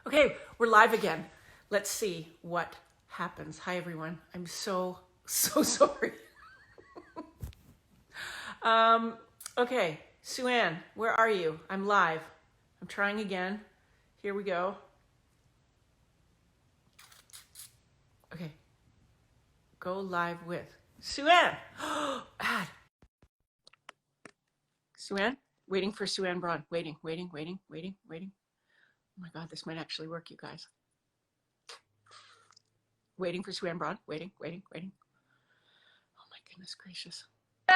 Okay, we're live again. Let's see what happens. Hi, everyone. I'm so sorry. Okay, Suanne, where are you? I'm live. I'm trying again. Here we go. Okay. Go live with Suanne. Ad. Suanne? Waiting for Suanne Braun. Waiting. Oh my God, this might actually work, you guys. Waiting for Suanne Braun. Waiting. Oh my goodness gracious. Yay!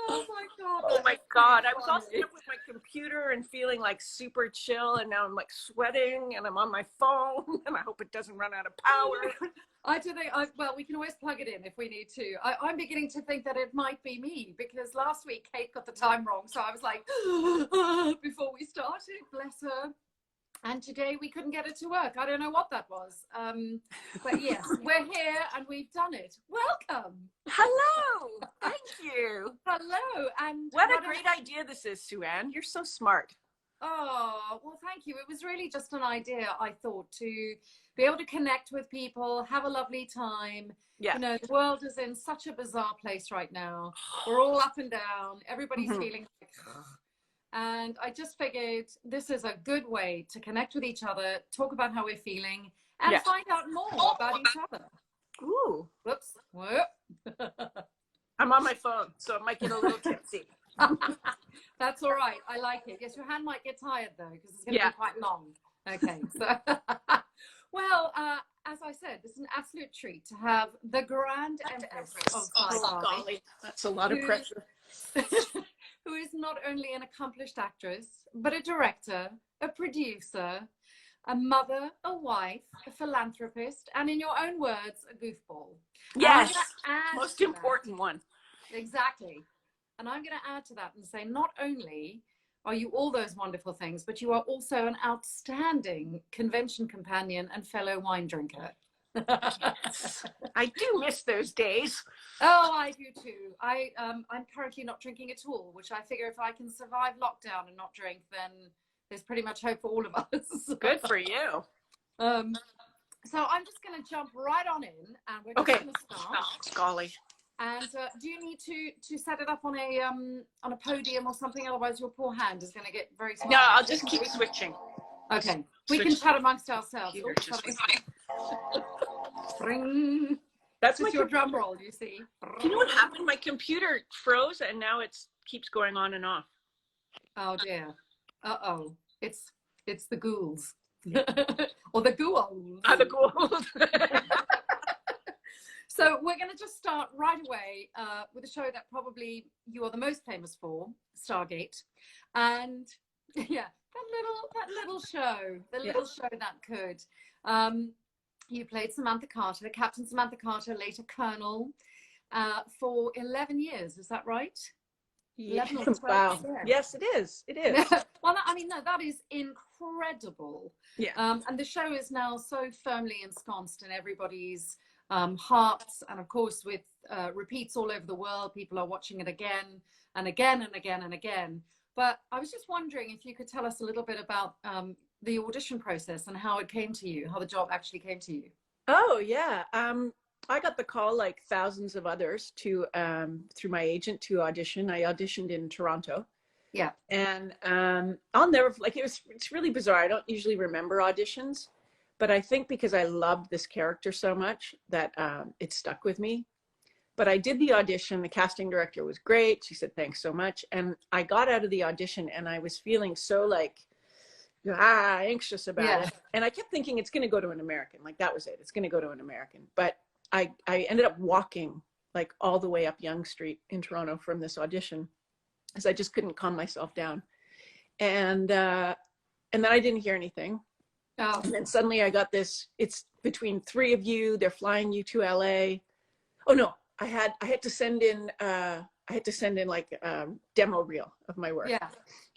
Oh my God. Oh my God. I was all set up with my computer and feeling like super chill, and now I'm like sweating and I'm on my phone and I hope it doesn't run out of power. I don't think, well, we can always plug it in if we need to. I'm beginning to think that it might be me because last week Kate got the time wrong. So I was like, before we started, bless her. And today we couldn't get it to work. I don't know what that was. But yes, we're here and we've done it. Welcome. Hello. Thank you. Hello. And what a great idea this is, Suanne. You're so smart. Oh, well, thank you. It was really just an idea, I thought, to be able to connect with people, have a lovely time. Yeah. You know, the world is in such a bizarre place right now. We're all up and down. Everybody's feeling like, and I just figured this is a good way to connect with each other, talk about how we're feeling, and find out more about each other. Ooh. Whoops. I'm on my phone, so it might get a little tipsy. That's all right. I like it. Yes, your hand might get tired though, because it's going to be quite long. Okay. So, well, as I said, it's an absolute treat to have the Grand Empress of Stargate. That's a lot of pressure. Who is not only an accomplished actress, but a director, a producer, a mother, a wife, a philanthropist, and in your own words, a goofball. Yes, most important one. Exactly. And I'm going to add to that and say, not only are you all those wonderful things, but you are also an outstanding convention companion and fellow wine drinker. Yes. I do miss those days. Oh, I do too. I'm currently not drinking at all, which I figure if I can survive lockdown and not drink, then there's pretty much hope for all of us. Good for you. So I'm just going to jump right on in, and we're just going to start. Golly. And do you need to set it up on a podium or something? Otherwise, your poor hand is going to get very small. No, I'll just keep switching. Okay, we can chat amongst ourselves. That's your drum roll, you see. You know what happened? My computer froze, and now it keeps going on and off. Oh dear. Uh-oh. It's the ghouls. Or the ghouls. The ghouls. So we're going to just start right away with a show that probably you are the most famous for, Stargate. And yeah, that little show, little show that could. You played Samantha Carter, Captain Samantha Carter, later Colonel, for 11 years. Is that right? 11 or 12 wow. years. Yes, it is. It is. Well, I mean, no, that is incredible. Yeah. And the show is now so firmly ensconced in everybody's hearts, and of course with repeats all over the world. People are watching it again and again and again and again. But I was just wondering if you could tell us a little bit about the audition process and how it came to you, how the job actually came to you. Oh yeah, I got the call like thousands of others to through my agent to audition. I auditioned in Toronto. Yeah. And I'll never, like, it's really bizarre. I don't usually remember auditions, but I think because I loved this character so much that it stuck with me. But I did the audition. The casting director was great. She said, thanks so much. And I got out of the audition and I was feeling so like, anxious about it. And I kept thinking it's going to go to an American. Like that was it. It's going to go to an American. But I ended up walking like all the way up Yonge Street in Toronto from this audition because I just couldn't calm myself down. And then I didn't hear anything. Oh. And then suddenly I got this, it's between 3 of you, they're flying you to LA. Oh no, I had to send in like a demo reel of my work. Yeah.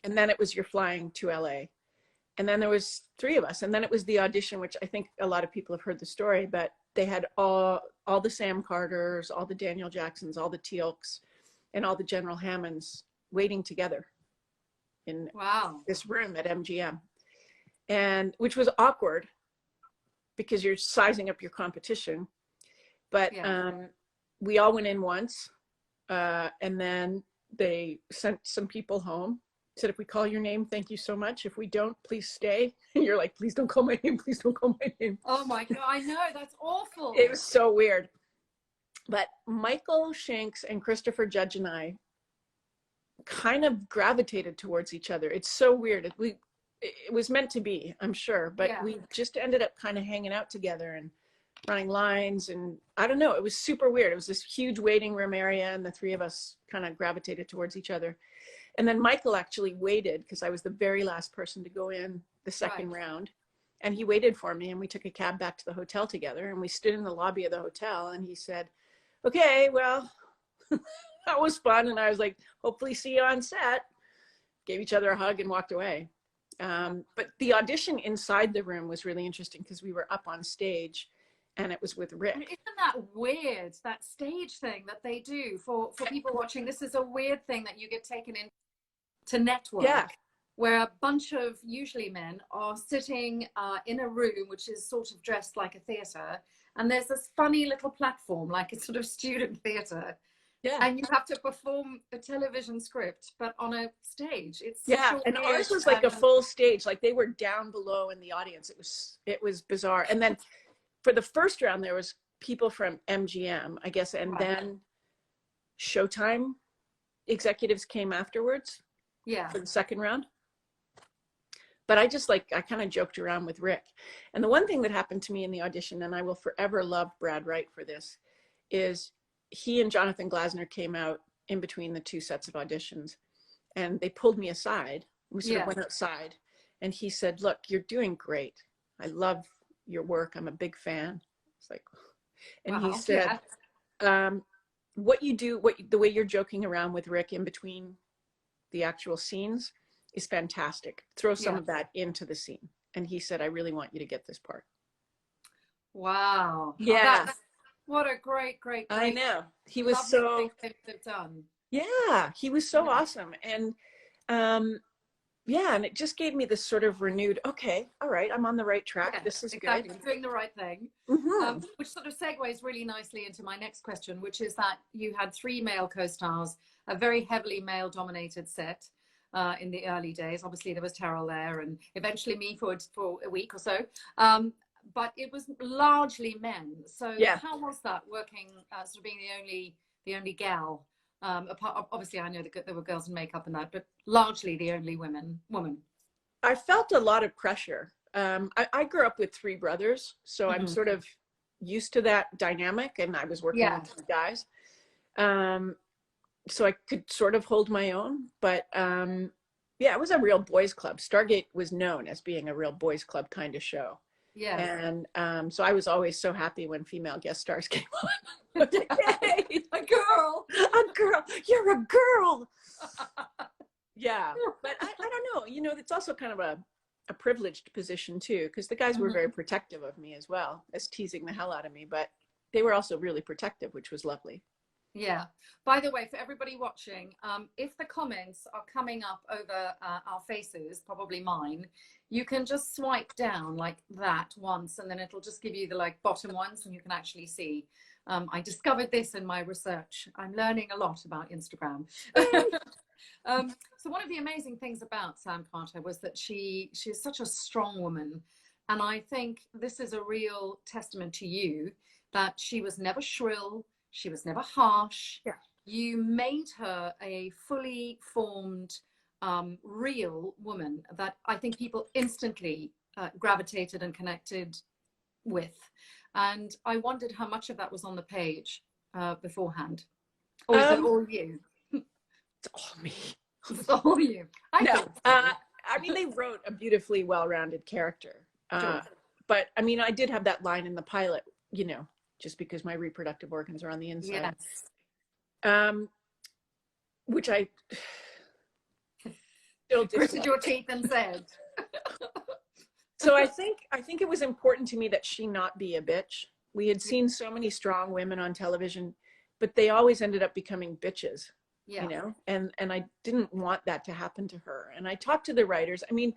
And then it was you're flying to LA. And then there was 3 of us. And then it was the audition, which I think a lot of people have heard the story, but they had all the Sam Carters, all the Daniel Jacksons, all the Teal'cs, and all the General Hammonds waiting together. in Wow. this room at MGM, and which was awkward because you're sizing up your competition. But we all went in once, and then they sent some people home. Said, if we call your name, thank you so much. If we don't, please stay. And you're like, please don't call my name. Please don't call my name. Oh my God, I know, that's awful. It was so weird. But Michael Shanks and Christopher Judge and I kind of gravitated towards each other. It's so weird. It was meant to be, I'm sure, but we just ended up kind of hanging out together and running lines, and I don't know, it was super weird. It was this huge waiting room area, and the three of us kind of gravitated towards each other. And then Michael actually waited, because I was the very last person to go in the second round, and he waited for me, and we took a cab back to the hotel together, and we stood in the lobby of the hotel, and he said, okay, well, that was fun. And I was like, hopefully see you on set. Gave each other a hug and walked away. But the audition inside the room was really interesting, because we were up on stage, and it was with Rick. I mean, isn't that weird, that stage thing that they do for people watching? This is a weird thing that you get taken in to network, where a bunch of usually men are sitting in a room which is sort of dressed like a theater, and there's this funny little platform like a sort of student theater, and you have to perform a television script but on a stage. It's and ours was like a full stage, like they were down below in the audience. It was bizarre. And then for the first round there was people from MGM, I guess, and then Showtime executives came afterwards for the second round. But I kind of joked around with Rick. And the one thing that happened to me in the audition, and I will forever love Brad Wright for this, is he and Jonathan Glasner came out in between the two sets of auditions, and they pulled me aside. We sort of went outside, and he said, look, you're doing great. I love your work. I'm a big fan. It's like, and he said, what you do, the way you're joking around with Rick in between the actual scenes is fantastic. Throw some of that into the scene. And he said, I really want you to get this part. Wow. Yeah. What a great I know. He was so done. Yeah, he was so awesome. And and it just gave me this sort of renewed, okay, all right, I'm on the right track. This is good. I'm doing the right thing. Which sort of segues really nicely into my next question, which is that you had 3 male co-stars, a very heavily male dominated set in the early days. Obviously there was Terrell there, and eventually me for a week or so. But it was largely men. So how was that working, sort of being the only gal? Obviously, I know that there were girls in makeup and that, but largely the only woman. I felt a lot of pressure. I grew up with 3 brothers, so I'm sort of used to that dynamic, and I was working with 2 guys. So I could sort of hold my own, but it was a real boys club. Stargate was known as being a real boys club kind of show. And so I was always so happy when female guest stars came on. Hey, a girl, you're a girl. But I don't know, it's also kind of a privileged position too, because the guys were very protective of me as well as teasing the hell out of me, but they were also really protective, which was lovely. Yeah. By the way, for everybody watching, if the comments are coming up over our faces, probably mine, you can just swipe down like that once, and then it'll just give you the bottom ones, and you can actually see. I discovered this in my research. I'm learning a lot about Instagram. So one of the amazing things about Sam Carter was that she's such a strong woman. And I think this is a real testament to you, that she was never shrill. She was never harsh. You made her a fully formed, real woman that I think people instantly gravitated and connected with. And I wondered how much of that was on the page beforehand. Or is it all you? It's all me. It's all you. I mean, they wrote a beautifully well-rounded character. But I mean, I did have that line in the pilot, just because my reproductive organs are on the inside. Which I still gritted your teeth and said. So I think it was important to me that she not be a bitch. We had seen so many strong women on television, but they always ended up becoming bitches. Yeah. you know, and I didn't want that to happen to her. And I talked to the writers. I mean,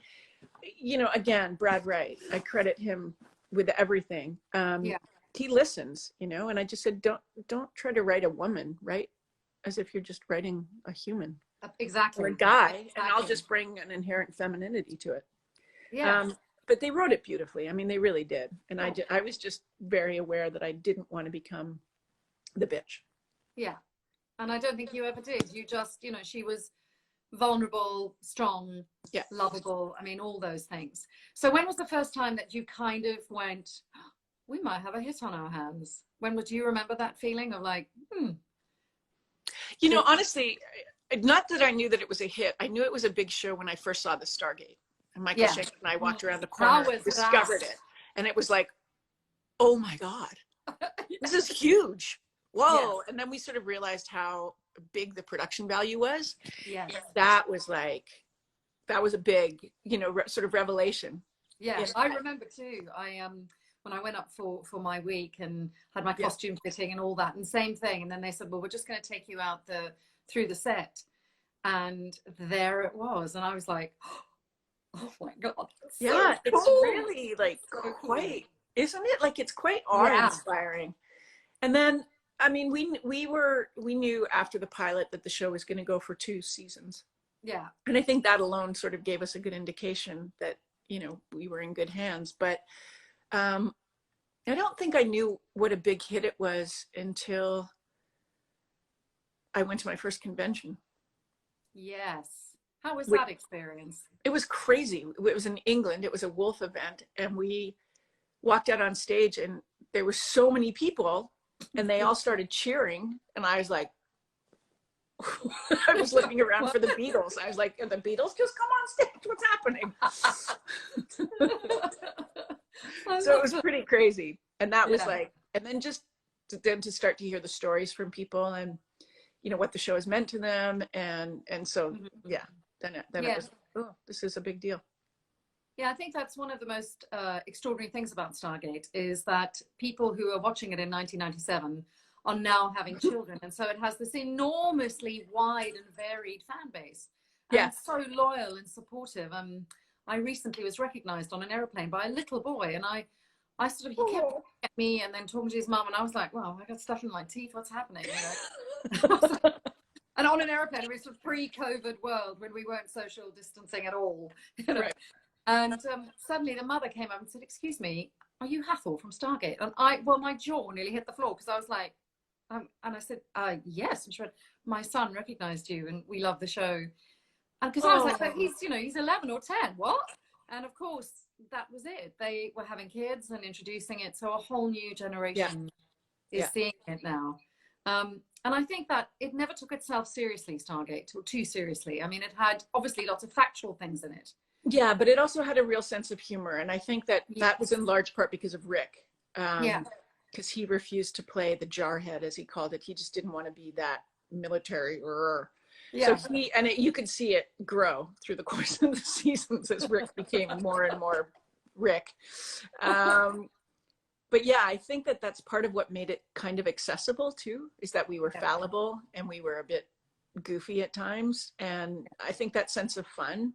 you know, again, Brad Wright, I credit him with everything. Yeah. He listens, you know, and I just said, don't try to write a woman, write as if you're just writing a human Exactly. or a guy, Exactly. and I'll just bring an inherent femininity to it. Yeah. But they wrote it beautifully. I mean, they really did. And Oh. I was just very aware that I didn't want to become the bitch. Yeah. And I don't think you ever did. You just, you know, she was vulnerable, strong, Yeah. lovable. I mean, all those things. So when was the first time that you kind of went, we might have a hit on our hands? When would you remember that feeling of like, You know, honestly, not that I knew that it was a hit. I knew it was a big show when I first saw the Stargate. And Michael Shanks and I walked around the corner and discovered it. And it was like, oh my God, this is huge. Whoa. Yes. And then we sort of realized how big the production value was. Yes. That was a big, you know, sort of revelation. Yeah, I remember too. When I went up for my week and had my costume fitting and all that, and same thing. And then they said, well, we're just going to take you out through the set. And there it was. And I was like, oh my God. Yeah, so it's cool. really like So quite, isn't it? Like it's quite awe-inspiring. And then, I mean, we knew after the pilot that the show was going to go for 2 seasons. Yeah. And I think that alone sort of gave us a good indication that, you know, we were in good hands. But I don't think I knew what a big hit it was until I went to my first convention. Yes. How was that experience? It was crazy. It was in England. It was a Wolf event. And we walked out on stage and there were so many people and they all started cheering. And I was like, I was looking around for the Beatles. I was like, are the Beatles just come on stage? What's happening? So it was pretty crazy. And that was like, and then just to start to hear the stories from people and, you know, what the show has meant to them. And so, yeah, then it was, oh, this is a big deal. Yeah, I think that's one of the most extraordinary things about Stargate is that people who are watching it in 1997 are now having children. And so it has this enormously wide and varied fan base. And so loyal and supportive. I recently was recognized on an airplane by a little boy, and I sort of, he kept looking at me and then talking to his mum, and I was like, wow, I got stuff in my teeth, what's happening? You know? And on an airplane, it was a pre-COVID world when we weren't social distancing at all. You know? Right. And suddenly the mother came up and said, excuse me, are you Hathor from Stargate? And my jaw nearly hit the floor because I was like, and I said, yes. And she went, my son recognized you and we love the show. And because I was like, but he's 11 or 10, what? And of course, that was it. They were having kids and introducing it. So a whole new generation is seeing it now. And I think that it never took itself seriously, Stargate, or too seriously. I mean, it had obviously lots of factual things in it. Yeah, but it also had a real sense of humor. And I think that was in large part because of Rick. Because he refused to play the jarhead, as he called it. He just didn't want to be that military. So you could see it grow through the course of the seasons as Rick became more and more Rick. But yeah, I think that that's part of what made it kind of accessible too, is that we were fallible and we were a bit goofy at times. And I think that sense of fun,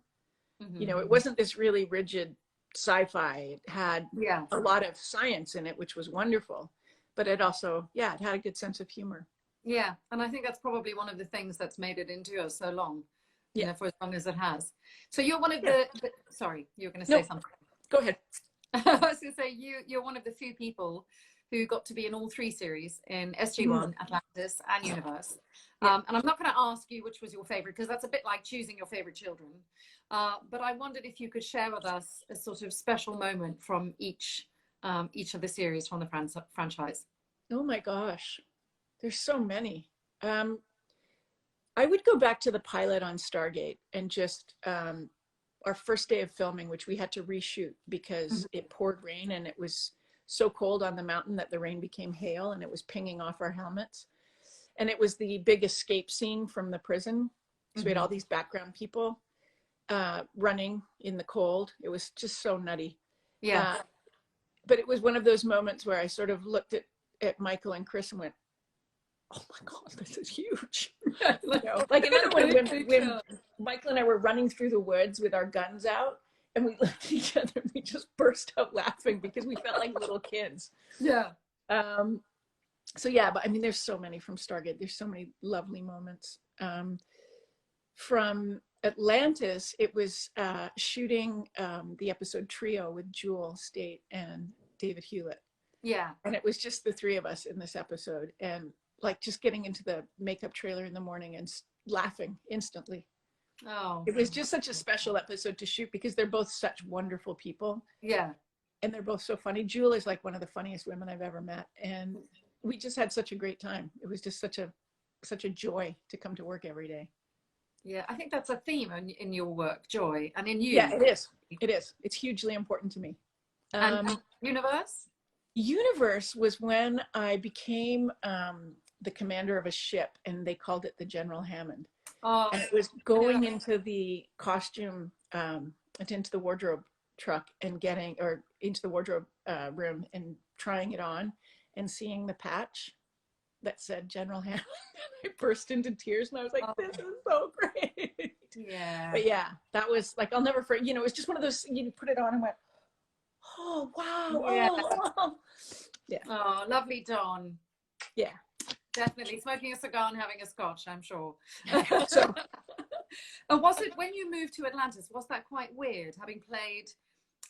you know, it wasn't this really rigid sci-fi. It had a lot of science in it, which was wonderful. But it also, it had a good sense of humor. Yeah, and I think that's probably one of the things that's made it endure so long, you know, for as long as it has. So you're one of the sorry, you were going to say something. Go ahead. I was going to say you're one of the few people who got to be in all 3 series in SG1, Atlantis, and Universe. And I'm not going to ask you which was your favorite because that's a bit like choosing your favorite children. But I wondered if you could share with us a sort of special moment from each of the series from the franchise. Oh my gosh, there's so many. I would go back to the pilot on Stargate and just our first day of filming, which we had to reshoot because it poured rain and it was so cold on the mountain that the rain became hail and it was pinging off our helmets. And it was the big escape scene from the prison. So we had all these background people running in the cold. It was just so nutty. Yeah. But it was one of those moments where I sort of looked at Michael and Chris and went, oh my God, this is huge. You know, like another one when Michael and I were running through the woods with our guns out, and we looked at each other and we just burst out laughing because we felt like little kids. Yeah. So yeah, but I mean, there's so many from Stargate. There's so many lovely moments. From Atlantis, it was shooting the episode Trio with Jewel State and David Hewlett. Yeah. And it was just the three of us in this episode, and like just getting into the makeup trailer in the morning and laughing instantly. Oh. It was just such a special episode to shoot because they're both such wonderful people. Yeah. And they're both so funny. Jewel is like one of the funniest women I've ever met. And we just had such a great time. It was just such a joy to come to work every day. Yeah, I think that's a theme in your work, joy, and in you. Yeah, it is. It is. It's hugely important to me. And universe? Universe was when I became the commander of a ship, and they called it the General Hammond. Oh, and it was going into the costume, into the wardrobe truck and into the wardrobe room and trying it on and seeing the patch that said General Helen. I burst into tears and I was like, this is so great. Yeah. But yeah, that was like, I'll never forget, it was just one of those, you put it on and went, oh, wow. Yeah. Oh. Yeah. Oh, lovely Dawn. Yeah. Definitely smoking a cigar and having a scotch, I'm sure. So, and was it, when you moved to Atlantis, was that quite weird, having played,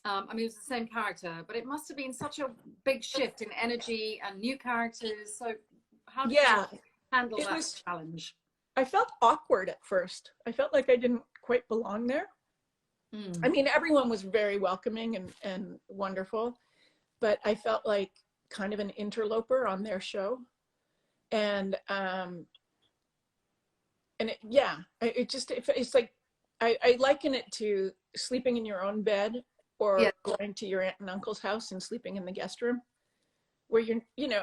I mean, it was the same character, but it must have been such a big shift in energy and new characters. So how did you handle that challenge? I felt awkward at first. I felt like I didn't quite belong there. I mean, everyone was very welcoming and wonderful, but I felt like kind of an interloper on their show. And it's like, I liken it to sleeping in your own bed or going to your aunt and uncle's house and sleeping in the guest room, where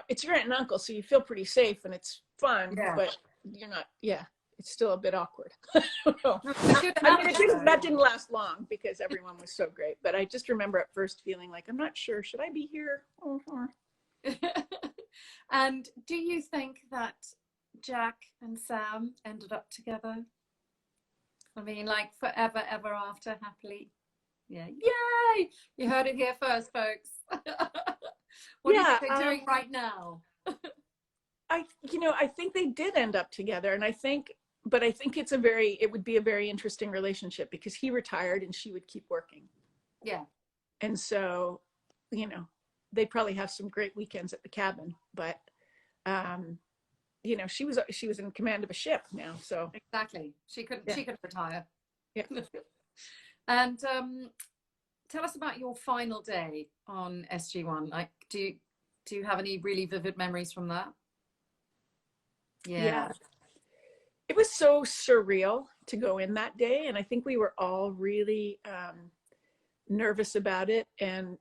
it's your aunt and uncle, so you feel pretty safe and it's fun, but you're not, it's still a bit awkward. I don't know. I mean, that didn't last long because everyone was so great, but I just remember at first feeling like, I'm not sure, should I be here? And do you think that Jack and Sam ended up together? I mean, like forever, ever after, happily? Yeah. Yay! You heard it here first, folks. What do you think they're doing right now? I think they did end up together, and I think it would be a very interesting relationship because he retired and she would keep working. Yeah. And so, they'd probably have some great weekends at the cabin, but she was in command of a ship now, so exactly, she could retire. Yeah. And tell us about your final day on SG1. Like, do you have any really vivid memories from that? Yeah. It was so surreal to go in that day, and I think we were all really nervous about it and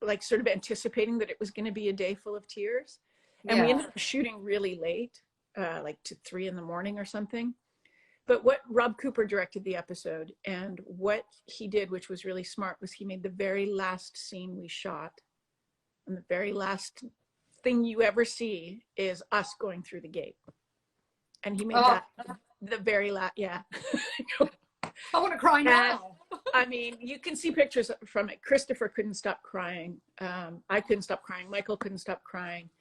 like sort of anticipating that it was going to be a day full of tears. And we ended up shooting really late, like to 3 a.m. or something. But what Rob Cooper directed the episode, and what he did, which was really smart, was he made the very last scene we shot, and the very last thing you ever see is us going through the gate. And he made that the very last, I want to cry now. I mean, you can see pictures from it. Christopher couldn't stop crying. I couldn't stop crying. Michael couldn't stop crying.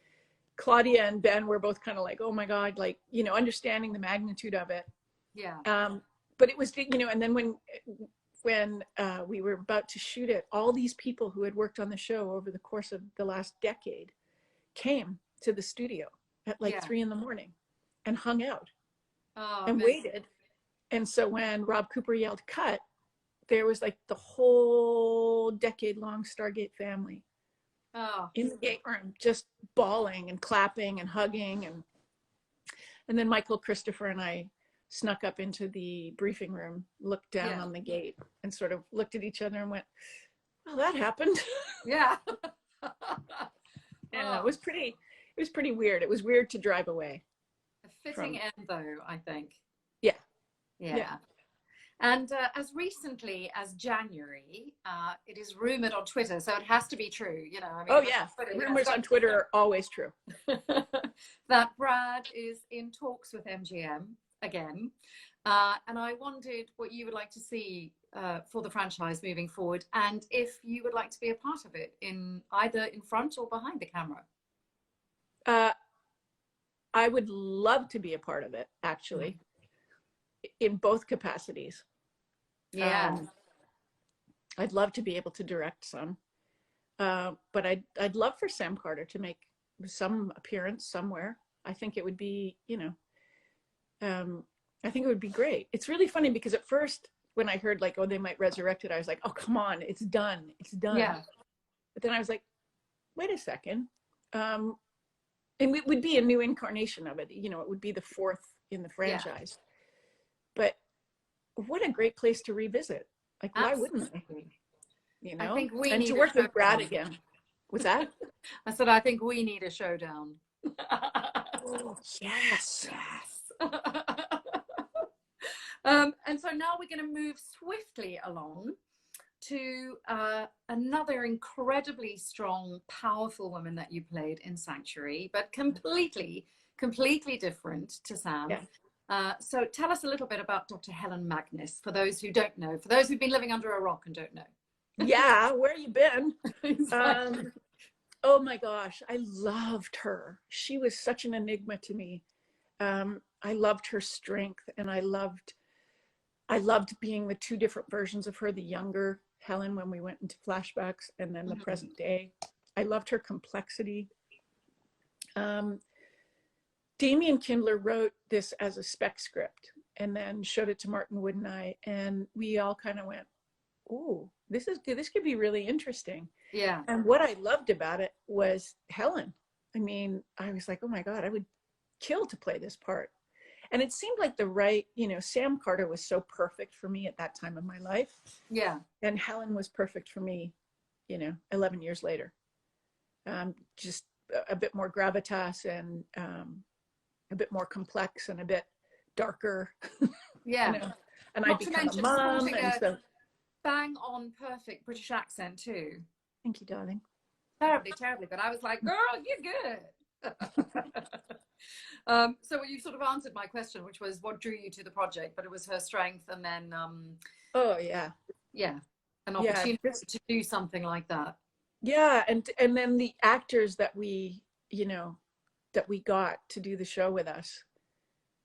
Claudia and Ben were both kind of like, oh my God, like, understanding the magnitude of it. Yeah. But it was, and then when we were about to shoot it, all these people who had worked on the show over the course of the last decade came to the studio at like 3 a.m. and hung out and waited. And so when Rob Cooper yelled cut, there was like the whole decade-long Stargate family in the gate room, just bawling and clapping and hugging. And then Michael, Christopher, and I snuck up into the briefing room, looked down on the gate, and sort of looked at each other and went, well, that happened. Yeah. And it was pretty weird. It was weird to drive away. A fitting end, though, I think. Yeah. Yeah. And as recently as January, it is rumored on Twitter, so it has to be true. You know, I mean, Oh yeah, Twitter, rumors on Twitter are always true. that Brad is in talks with MGM again. And I wondered what you would like to see for the franchise moving forward, and if you would like to be a part of it, in either in front or behind the camera. I would love to be a part of it, actually, in both capacities. Yeah. I'd love to be able to direct some, but I'd love for Sam Carter to make some appearance somewhere. I think it would be, you know, I think it would be great. It's really funny because at first when I heard like, oh, they might resurrect it, I was like, oh, come on, it's done. It's done. Yeah. But then I was like, wait a second. And it would be a new incarnation of it. You know, it would be the fourth in the franchise. Yeah. But what a great place to revisit. Like, Absolutely. Why wouldn't I? You know, I think we and need to work with Brad again. Was that? I said, I think we need a showdown. Oh, yes. Yes. And so now we're going to move swiftly along to another incredibly strong, powerful woman that you played in Sanctuary, but completely different to Sam. Yeah. So tell us a little bit about Dr. Helen Magnus, for those who don't know, for those who've been living under a rock and don't know. Yeah, where you been? Exactly. Oh my gosh, I loved her. She was such an enigma to me. I loved her strength, and I loved being the two different versions of her, the younger Helen when we went into flashbacks, and then the present day. I loved her complexity. Damian Kindler wrote this as a spec script and then showed it to Martin Wood and I, and we all kind of went, "Ooh, this is good. This could be really interesting." Yeah. And what I loved about it was Helen. I mean, I was like, "Oh my God, I would kill to play this part." And it seemed like the right, you know, Sam Carter was so perfect for me at that time of my life. Yeah. And Helen was perfect for me, you know, 11 years later. Just a bit more gravitas and a bit more complex and a bit darker. Yeah. You know? And I become a mom. And so, bang on perfect British accent too. Thank you, darling. Terribly. But I was like, girl, you're good. So you sort of answered my question, which was what drew you to the project, but it was her strength, and then oh yeah, an opportunity to do something like that. Yeah, and then the actors that we, you know, that we got to do the show with us,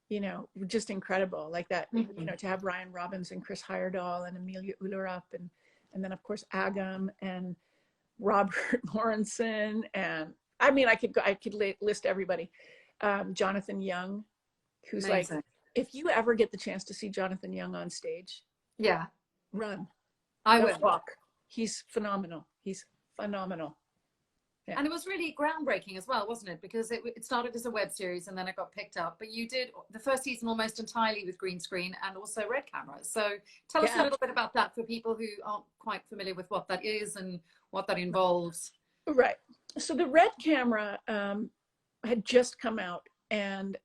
you know, just incredible. Like that, you know, to have Ryan Robbins and Chris Heyerdahl and Amelia Ullerup and then of course Agam and Robert Lawrenson, and I mean I could list everybody. Jonathan Young, who's amazing. Like, if you ever get the chance to see Jonathan Young on stage, run. I will walk. He's phenomenal. He's phenomenal. Yeah. And it was really groundbreaking as well, wasn't it? Because it started as a web series and then it got picked up. But you did the first season almost entirely with green screen and also red cameras. So tell us a little bit about that for people who aren't quite familiar with what that is and what that involves. Right. So the red camera had just come out, and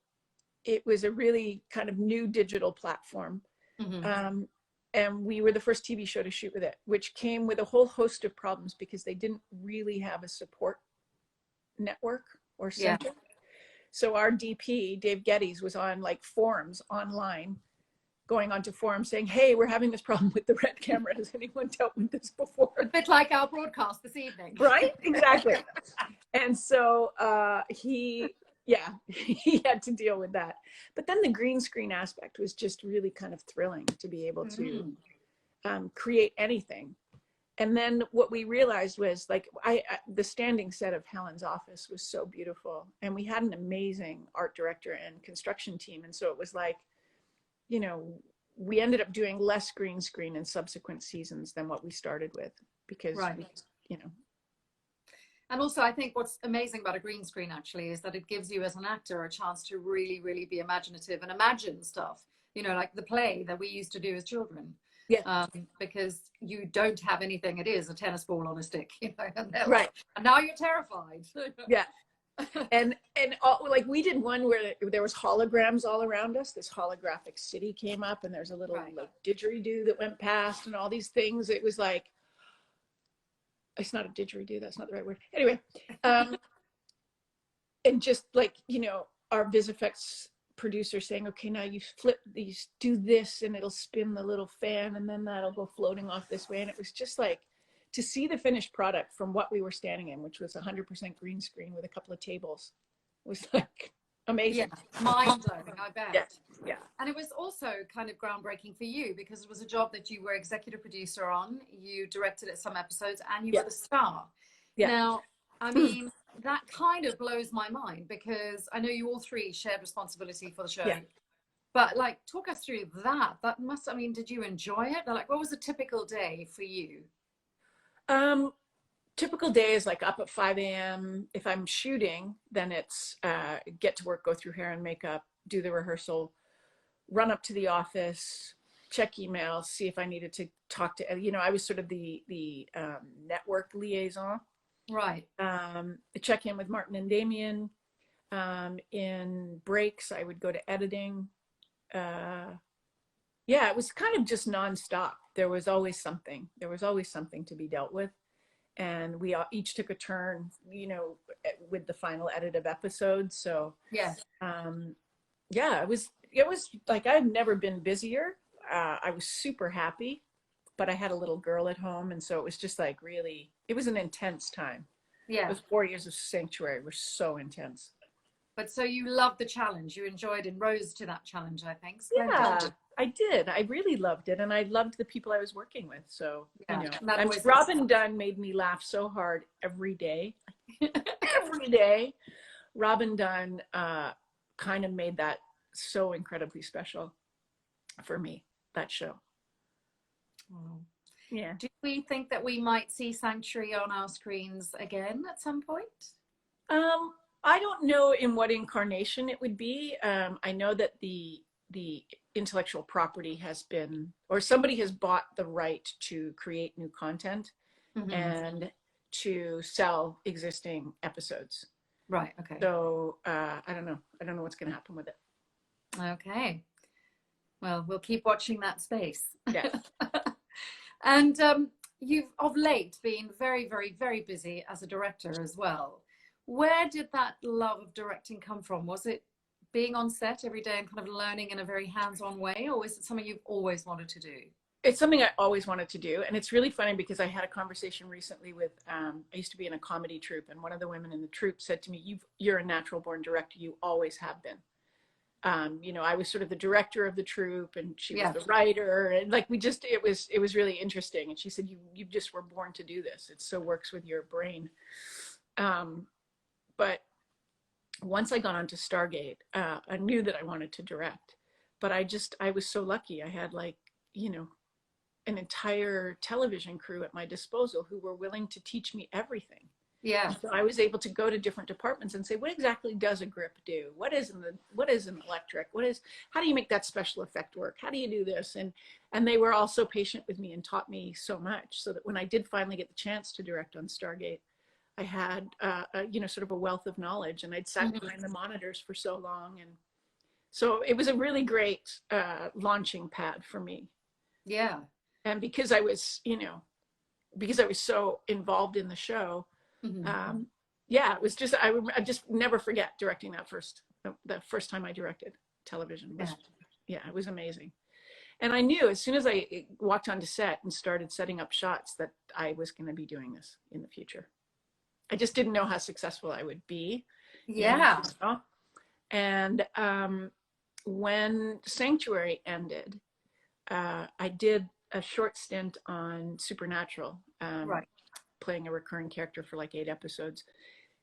it was a really kind of new digital platform. And we were the first TV show to shoot with it, which came with a whole host of problems because they didn't really have a support network or center. So our DP, Dave Geddes, was on like forums online, going onto forums saying, "Hey, we're having this problem with the red camera. Has anyone dealt with this before?" A bit like our broadcast this evening. Right? Exactly. And so he had to deal with that. But then the green screen aspect was just really kind of thrilling to be able to create anything. And then what we realized was like the standing set of Helen's office was so beautiful. And we had an amazing art director and construction team. And so it was like, you know, we ended up doing less green screen in subsequent seasons than what we started with because, you know. And also, I think what's amazing about a green screen actually is that it gives you as an actor a chance to really, really be imaginative and imagine stuff, you know, like the play that we used to do as children. Yeah. Because you don't have anything. It is a tennis ball on a stick, you know, and right. And now you're terrified. Yeah. and all, like we did one where there was holograms all around us. This holographic city came up, and there's a little like didgeridoo that went past, and all these things. It was like, it's not a didgeridoo. That's not the right word. Anyway, and just like, you know, our VisFX producer saying, okay, now you flip these, do this, and it'll spin the little fan, and then that'll go floating off this way. And it was just like, to see the finished product from what we were standing in, which was 100% green screen with a couple of tables, was like amazing. Yeah, mind-blowing, I bet. Yeah, yeah. And it was also kind of groundbreaking for you, because it was a job that you were executive producer on, you directed at some episodes, and you were the star. Yeah. Now, I mean, that kind of blows my mind, because I know you all three shared responsibility for the show. Yeah. But like, talk us through that. That must, I mean, did you enjoy it? Like, what was a typical day for you? Typical day is like up at 5 a.m. If I'm shooting, then it's get to work, go through hair and makeup, do the rehearsal, run up to the office, check emails, see if I needed to talk to, you know, I was sort of the network liaison. Right. Check in with Martin and Damien. In breaks, I would go to editing. Yeah, it was kind of just nonstop. There was always something. There was always something to be dealt with. And we all, each took a turn, you know, with the final edit of episodes. So yeah, it was like, I've never been busier. I was super happy, but I had a little girl at home. And so it was just like, really, it was an intense time. Yeah. Those 4 years of Sanctuary were so intense. But so you loved the challenge. You enjoyed and rose to that challenge, I think. Yeah, I did. I really loved it. And I loved the people I was working with. So, you know, Robin Dunn made me laugh so hard every day. Every day. Robin Dunn kind of made that so incredibly special for me, that show. Oh. Yeah. Do we think that we might see Sanctuary on our screens again at some point? I don't know in what incarnation it would be. I know that the intellectual property has been, or somebody has bought the right to create new content and to sell existing episodes. Right. Okay. So I don't know. I don't know what's going to happen with it. Okay. Well, we'll keep watching that space. Yeah. And you've of late been very, very, very busy as a director as well. Where did that love of directing come from? Was it being on set every day and kind of learning in a very hands-on way, or is it something you've always wanted to do? It's something I always wanted to do. And it's really funny because I had a conversation recently with, I used to be in a comedy troupe, and one of the women in the troupe said to me, you're a natural born director. You always have been. You know, I was sort of the director of the troupe, and she was the writer, and like it was really interesting. And she said, you just were born to do this. It so works with your brain. But once I got onto Stargate, I knew that I wanted to direct, but I was so lucky. I had, like, you know, an entire television crew at my disposal who were willing to teach me everything. Yeah. So I was able to go to different departments and say, what exactly does a grip do? What is an electric? How do you make that special effect work? How do you do this? And they were all so patient with me and taught me so much, so that when I did finally get the chance to direct on Stargate, I had, you know, sort of a wealth of knowledge, and I'd sat behind the monitors for so long. And so it was a really great launching pad for me. Yeah. And because I was, you know, because I was so involved in the show, it was just, I just never forget directing the first time I directed television. It was amazing. And I knew as soon as I walked onto set and started setting up shots that I was going to be doing this in the future. I just didn't know how successful I would be. Yeah. You know? And when Sanctuary ended, I did a short stint on Supernatural, playing a recurring character for like 8 episodes.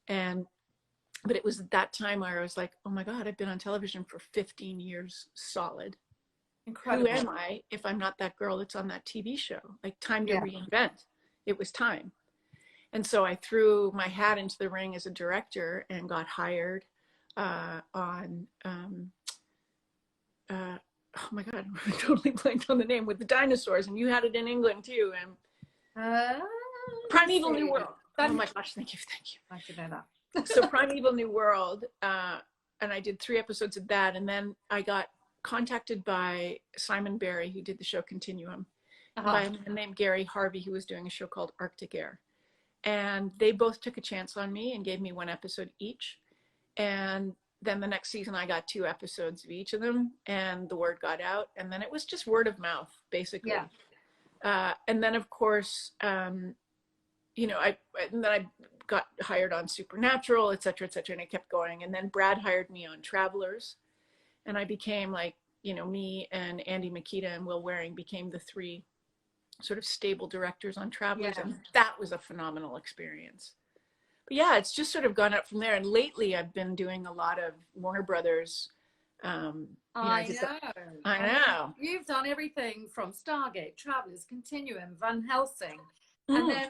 But it was at that time where I was like, oh my God, I've been on television for 15 years solid. Incredible. Who am I if I'm not that girl that's on that TV show? Like, time to reinvent. It was time. And so I threw my hat into the ring as a director and got hired on, oh my God, I totally blanked on the name, with the dinosaurs, and you had it in England too. And Primeval New World. Oh my gosh, thank you. I should know that. So Primeval New World, and I did 3 episodes of that, and then I got contacted by Simon Barry, who did the show Continuum, and by a man named Gary Harvey, who was doing a show called Arctic Air. And they both took a chance on me and gave me 1 episode each. And then the next season I got 2 episodes of each of them, and the word got out, and then it was just word of mouth, basically. And then of course, you know, and then I got hired on Supernatural, et cetera, and I kept going. And then Brad hired me on Travelers, and I became like, you know, me and Andy Makita and Will Waring became the 3 sort of stable directors on Travelers, and that was a phenomenal experience. But yeah, it's just sort of gone up from there. And lately I've been doing a lot of Warner Brothers. I know. I know. You've done everything from Stargate, Travelers, Continuum, Van Helsing, and then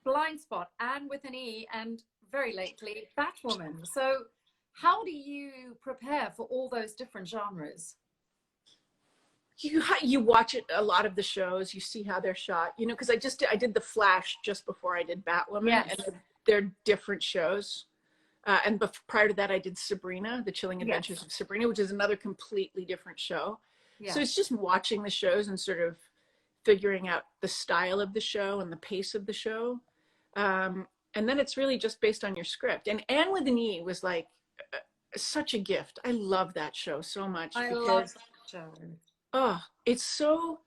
Blind Spot, Anne with an E, and very lately Batwoman. So how do you prepare for all those different genres? You watch it, a lot of the shows, you see how they're shot, you know, because I did The Flash just before I did Batwoman, and they're different shows. And prior to that, I did Sabrina, The Chilling Adventures of Sabrina, which is another completely different show. So it's just watching the shows and sort of figuring out the style of the show and the pace of the show. And then it's really just based on your script. And Anne with an E was like such a gift. I love that show so much. I love that show. Oh, it's so...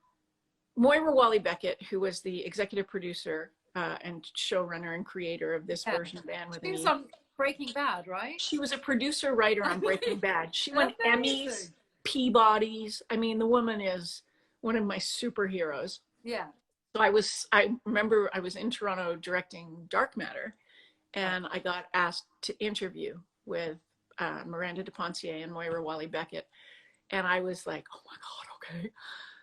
Moira Walley-Beckett, who was the executive producer and showrunner and creator of this version of Anne with an E. She was on Breaking Bad, right? She was a producer writer on Breaking Bad. She won Emmys, Peabodys. I mean, the woman is one of my superheroes. Yeah. So I remember I was in Toronto directing Dark Matter, and I got asked to interview with Miranda de Pontier and Moira Walley-Beckett. And I was like, oh my God, okay.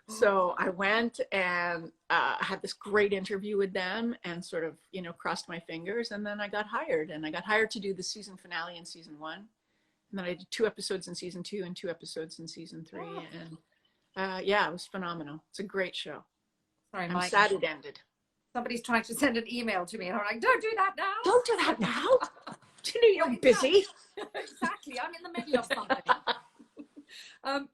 So I went and had this great interview with them and sort of, you know, crossed my fingers. And then I got hired, and I got hired to do the season finale in season 1. And then I did 2 episodes in season 2 and 2 episodes in season 3. And yeah, it was phenomenal. It's a great show. Sorry, I'm Mike. sad it ended. Somebody's trying to send an email to me, and I'm like, don't do that now. Don't do that now. Do you know you're busy? Exactly. I'm in the middle of something.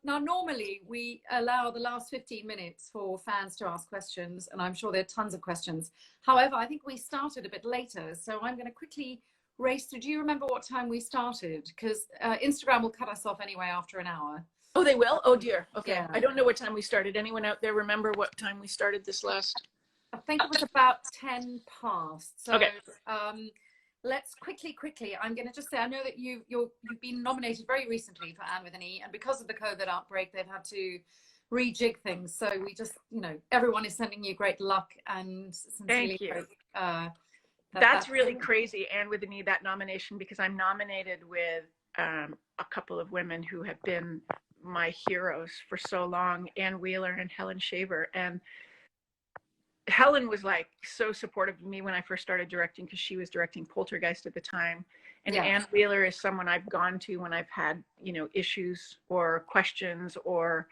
Now, normally we allow the last 15 minutes for fans to ask questions, and I'm sure there are tons of questions. However, I think we started a bit later, so I'm going to quickly race through. Do you remember what time we started? Because Instagram will cut us off anyway after an hour. Oh, they will? Oh, dear. Okay. Yeah. I don't know what time we started. Anyone out there remember what time we started this last? I think it was about 10 past. So, okay. Let's quickly, I'm going to just say, I know that you've been nominated very recently for Anne with an E, and because of the COVID outbreak, they've had to rejig things. So we just, you know, everyone is sending you great luck and sincerely. Thank you. Hope, that's really crazy, Anne with an E, that nomination, because I'm nominated with a couple of women who have been my heroes for so long, Ann Wheeler and Helen Shaver. And Helen was like so supportive of me when I first started directing, because she was directing Poltergeist at the time. And Ann Wheeler is someone I've gone to when I've had, you know, issues or questions or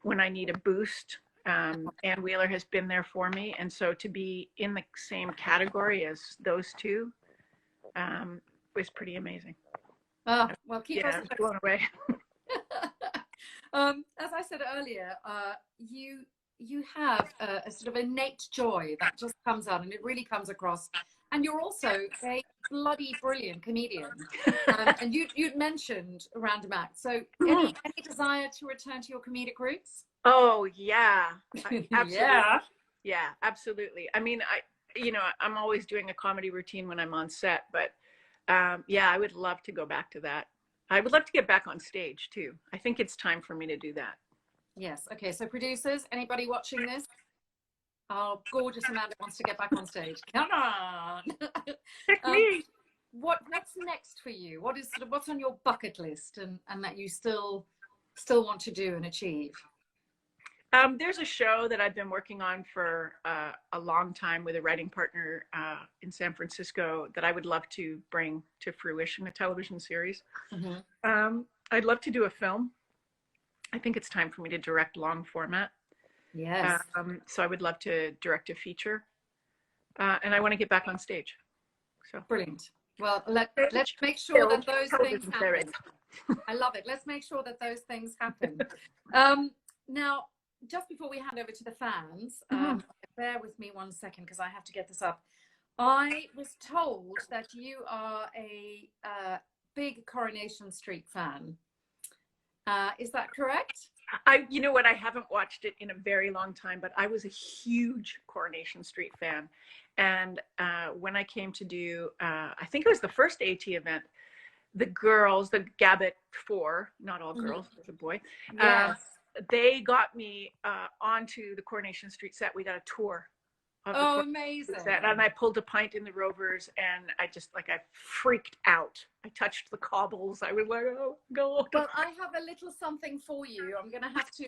when I need a boost. Ann Wheeler has been there for me. And so to be in the same category as those two was pretty amazing. Oh, well, keep us blown away. As I said earlier, you have a sort of innate joy that just comes out, and it really comes across. And you're also a bloody brilliant comedian. And you'd mentioned Random Act. So any desire to return to your comedic roots? Oh, yeah. Absolutely. Yeah, absolutely. I mean, I'm always doing a comedy routine when I'm on set, but yeah, I would love to go back to that. I would love to get back on stage too. I think it's time for me to do that. Yes. Okay. So producers, anybody watching this? Oh, gorgeous Amanda wants to get back on stage. Come on. What's next for you? What's on your bucket list and that you still want to do and achieve? There's a show that I've been working on for a long time with a writing partner in San Francisco that I would love to bring to fruition, a television series. Mm-hmm. I'd love to do a film. I think it's time for me to direct long format. Yes. So I would love to direct a feature. And I want to get back on stage. So brilliant. Well, let's make sure that those things happen. I love it. Let's make sure that those things happen. Now, just before we hand over to the fans, bear with me 1 second because I have to get this up. I was told that you are a big Coronation Street fan. Is that correct? You know what? I haven't watched it in a very long time, but I was a huge Coronation Street fan. And when I came to do, I think it was the first AT event, the girls, the Gabbett Four, not all girls, there's a boy. Yes. They got me onto the Coronation Street set. We got a tour of the amazing set, and I pulled a pint in the Rovers, and I freaked out. I touched the cobbles. I was like, oh God. Well, I have a little something for you. I'm going to have to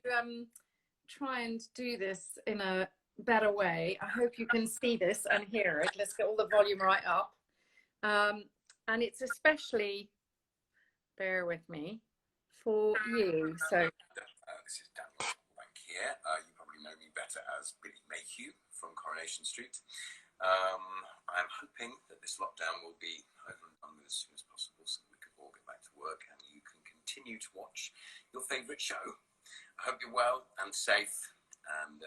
try and do this in a better way. I hope you can see this and hear it. Let's get all the volume right up. And it's especially, bear with me, for you. So this is Daniel here. You probably know me better as Billy Mayhew from Coronation Street. I'm hoping that this lockdown will be over and done with as soon as possible so we can all get back to work and you can continue to watch your favourite show. I hope you're well and safe and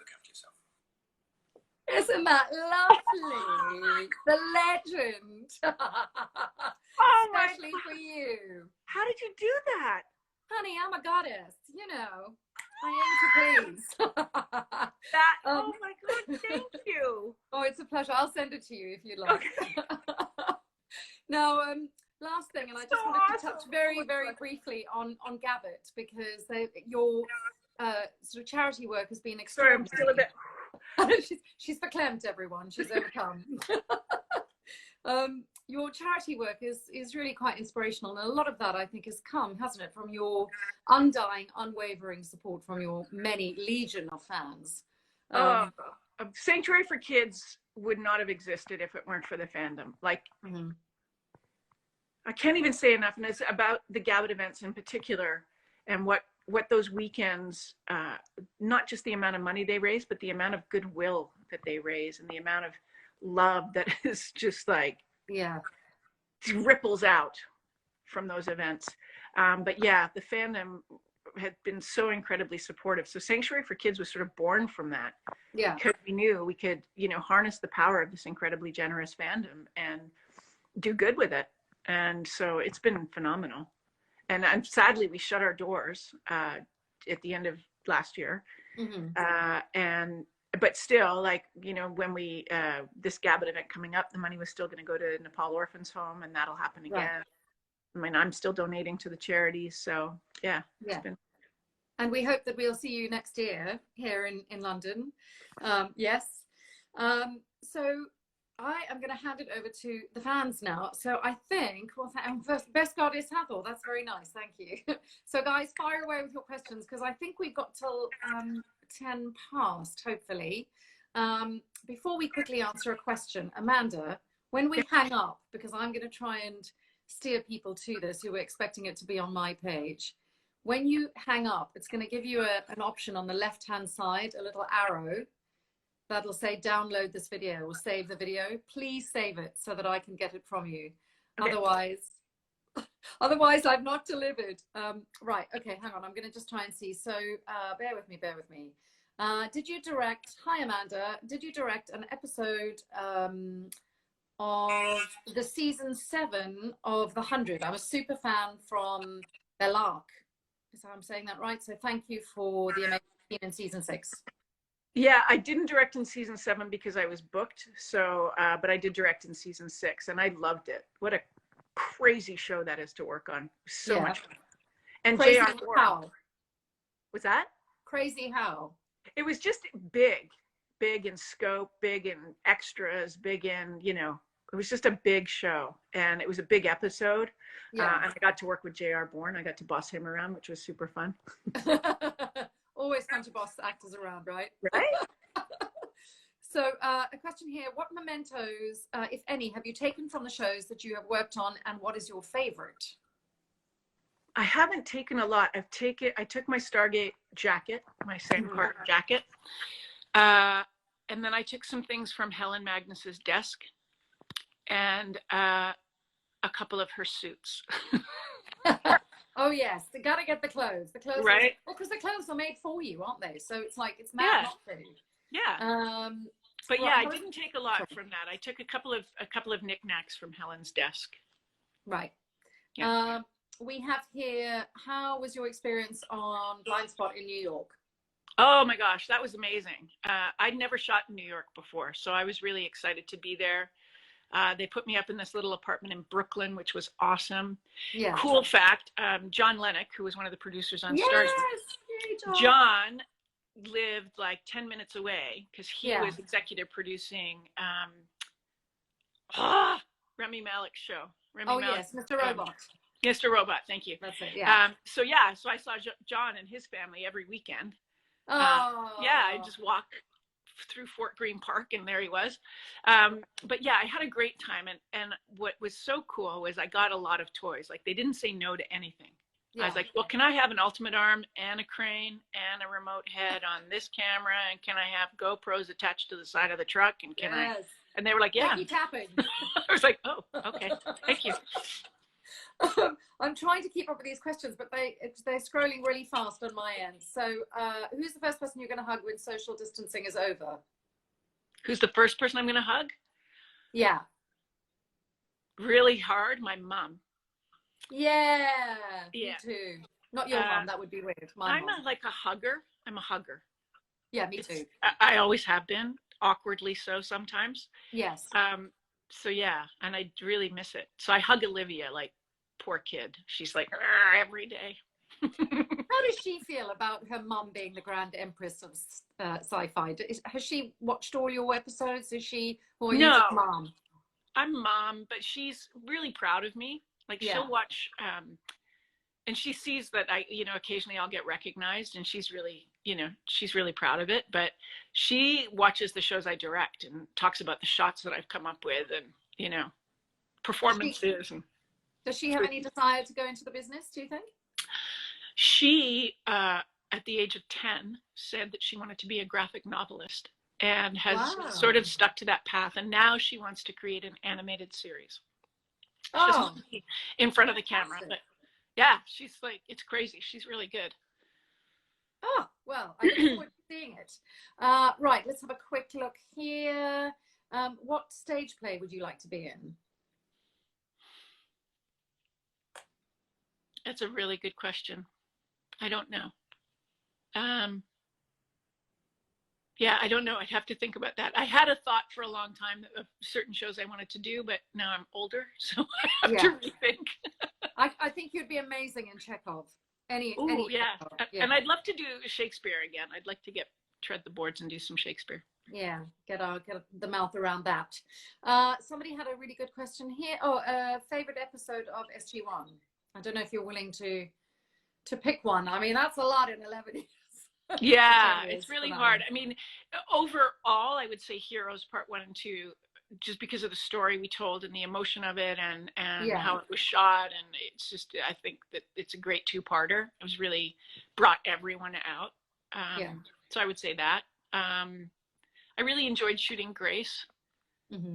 look after yourself. Isn't that lovely? The legend. Especially for you. How did you do that? Honey, I'm a goddess, you know. I aim to please. Oh my God, thank you. Oh, it's a pleasure. I'll send it to you if you'd like. Okay. Now, last thing, and I just wanted to touch very, very briefly on Gabbett because your sort of charity work has been extraordinary. Sorry, I'm still a bit. she's verklempt, everyone. She's overcome. Your charity work is really quite inspirational, and a lot of that I think has come, hasn't it, from your undying, unwavering support from your many legion of fans. Sanctuary for Kids would not have existed if it weren't for the fandom. Like, I can't even say enough, and it's about the Gabbett events in particular, and what those weekends, not just the amount of money they raise, but the amount of goodwill that they raise, and the amount of love that is just like, ripples out from those events. But yeah, the fandom had been so incredibly supportive. So Sanctuary for Kids was sort of born from that. Yeah. Because we knew we could, harness the power of this incredibly generous fandom and do good with it. And so it's been phenomenal. And sadly, we shut our doors at the end of last year. But still, like, when we, this Gabbett event coming up, the money was still going to go to Nepal Orphans Home, and that'll happen again. Right. I mean, I'm still donating to the charities. So yeah. And we hope that we'll see you next year here in London. Yes. So I am going to hand it over to the fans now. So I think, first, best goddess Hathor. That's very nice. Thank you. So guys, fire away with your questions, because I think we've got till 10 past, hopefully. Before we quickly answer a question, Amanda, when we hang up, because I'm going to try and steer people to this who are expecting it to be on my page, when you hang up, it's going to give you an option on the left hand side, a little arrow that'll say download this video or save the video. Please save it so that I can get it from you. Okay. Otherwise I've not delivered. Right, okay, hang on, I'm going to just try and see. So bear with me. Did you direct, hi Amanda, did you direct an episode of the season 7 of The 100? I'm a super fan from Belark. Is I'm saying that right? So thank you for the amazing team in season 6. Yeah, I didn't direct in season 7 because I was booked. So, but I did direct in season 6, and I loved it. What a crazy show that is to work on. So much fun. And crazy how? Was that? Crazy how? It was just big in scope, big in extras, big in, it was just a big show, and it was a big episode. And I got to work with J.R. Bourne. I got to boss him around, which was super fun. Always fun to boss actors around, right? Right. So a question here, what mementos, if any, have you taken from the shows that you have worked on, and what is your favorite? I haven't taken a lot. I took my Stargate jacket, my Sam Carter jacket. And then I took some things from Helen Magnus's desk. and a couple of her suits. Oh yes, they gotta get the clothes. The clothes, right? Well, because the clothes are made for you, aren't they? So it's like it's mad not to. Yeah. But well, yeah, I didn't take a lot from that. I took a couple of knickknacks from Helen's desk. Right. Yeah. We have here, how was your experience on Blind Spot in New York? Oh my gosh, that was amazing. I'd never shot in New York before, so I was really excited to be there. They put me up in this little apartment in Brooklyn, which was awesome. Yeah. Cool fact, John Lennox, who was one of the producers on Stargate, Yay, John lived like 10 minutes away because he was executive producing Remy Malek's show. Yes, Mr. Robot. Mr. Robot, thank you. That's it, yeah. So I saw John and his family every weekend. Oh. I just walk through Fort Greene Park and there he was. But yeah, I had a great time. And what was so cool was I got a lot of toys. Like they didn't say no to anything. I was like, well, can I have an ultimate arm and a crane and a remote head on this camera? And can I have GoPros attached to the side of the truck? And can I? And they were like, yeah. Keep tapping. I was like, oh, okay. Thank you. I'm trying to keep up with these questions, but they're scrolling really fast on my end. So who's the first person you're going to hug when social distancing is over? Who's the first person I'm going to hug? Yeah. Really hard? My mom. Yeah. Me too. Not your mom. That would be weird. I'm not like a hugger. I'm a hugger. Yeah, me too. I always have been, awkwardly so sometimes. Yes. So yeah, and I really miss it. So I hug Olivia, like, poor kid. She's like every day. How does she feel about her mum being the grand empress of sci-fi? Has she watched all your episodes? Is she, or are you just mom? I'm mom, but she's really proud of me. Like she'll watch, and she sees that I, occasionally I'll get recognized, and she's really, she's really proud of it. But she watches the shows I direct and talks about the shots that I've come up with, and performances. Does she have any desire to go into the business, do you think? She, at the age of 10, said that she wanted to be a graphic novelist and has sort of stuck to that path. And now she wants to create an animated series. She doesn't want to be in front of the camera. But yeah, she's like, it's crazy. She's really good. Oh, well, I look forward to seeing it. Right, let's have a quick look here. What stage play would you like to be in? That's a really good question. I don't know. Yeah, I don't know. I'd have to think about that. I had a thought for a long time of certain shows I wanted to do, but now I'm older, so I have to rethink. I think you'd be amazing in Chekhov. Any yeah. Chekhov. Yeah. And I'd love to do Shakespeare again. I'd like to tread the boards and do some Shakespeare. Yeah, get the mouth around that. Somebody had a really good question here. Favorite episode of SG1. I don't know if you're willing to pick one. I mean, that's a lot in 11 years. Yeah, it's really hard. I mean, overall, I would say Heroes Part 1 and 2, just because of the story we told and the emotion of it and how it was shot. And it's just, I think that it's a great two-parter. It was really brought everyone out. So I would say that. I really enjoyed shooting Grace. Because